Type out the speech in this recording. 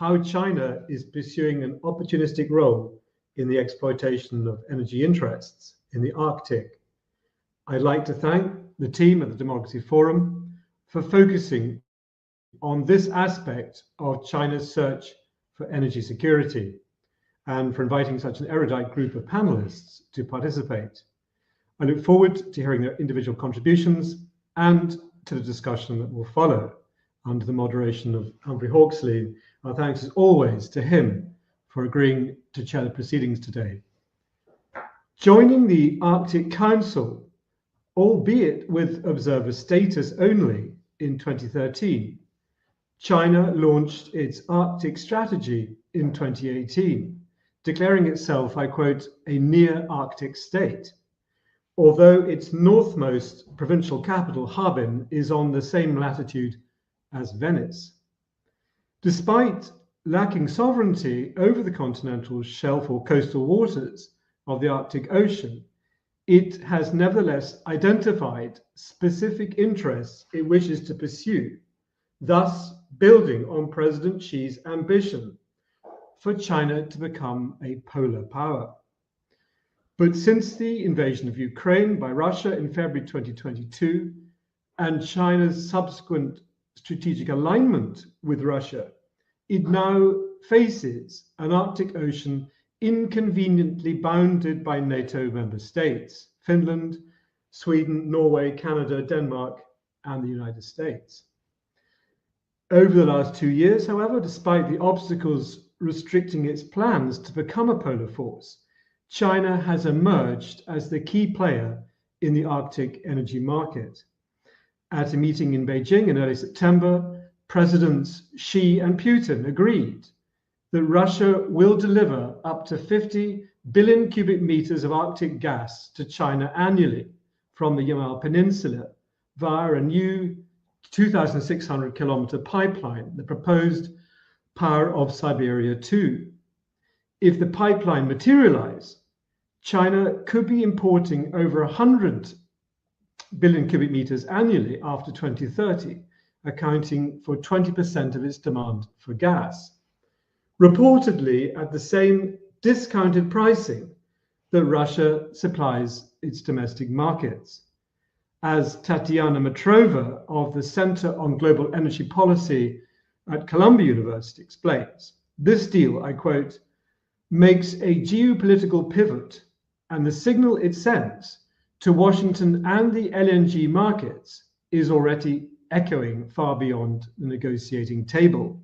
how China is pursuing an opportunistic role in the exploitation of energy interests in the Arctic. I'd like to thank the team at the Democracy Forum for focusing on this aspect of China's search for energy security and for inviting such an erudite group of panelists to participate. I look forward to hearing their individual contributions and to the discussion that will follow under the moderation of Humphrey Hawksley. Our thanks as always to him for agreeing to chair the proceedings today. Joining the Arctic Council, albeit with observer status only, in 2013, China launched its Arctic strategy in 2018, declaring itself, I quote, a near Arctic state, although its northmost provincial capital, Harbin, is on the same latitude as Venice. Despite lacking sovereignty over the continental shelf or coastal waters of the Arctic Ocean, it has nevertheless identified specific interests it wishes to pursue, thus building on President Xi's ambition for China to become a polar power. But since the invasion of Ukraine by Russia in February 2022 and China's subsequent strategic alignment with Russia, it now faces an Arctic Ocean inconveniently bounded by NATO member states, Finland, Sweden, Norway, Canada, Denmark, and the United States. Over the last 2 years, however, despite the obstacles restricting its plans to become a polar force, China has emerged as the key player in the Arctic energy market. At a meeting in Beijing in early September, Presidents Xi and Putin agreed that Russia will deliver up to 50 billion cubic meters of Arctic gas to China annually from the Yamal Peninsula via a new 2,600 kilometer pipeline, the proposed Power of Siberia 2. If the pipeline materializes, China could be importing over 100 billion cubic meters annually after 2030, accounting for 20% of its demand for gas. Reportedly at the same discounted pricing that Russia supplies its domestic markets. As Tatiana Metrova of the Center on Global Energy Policy at Columbia University explains, this deal, I quote, makes a geopolitical pivot, and the signal it sends to Washington and the LNG markets is already echoing far beyond the negotiating table.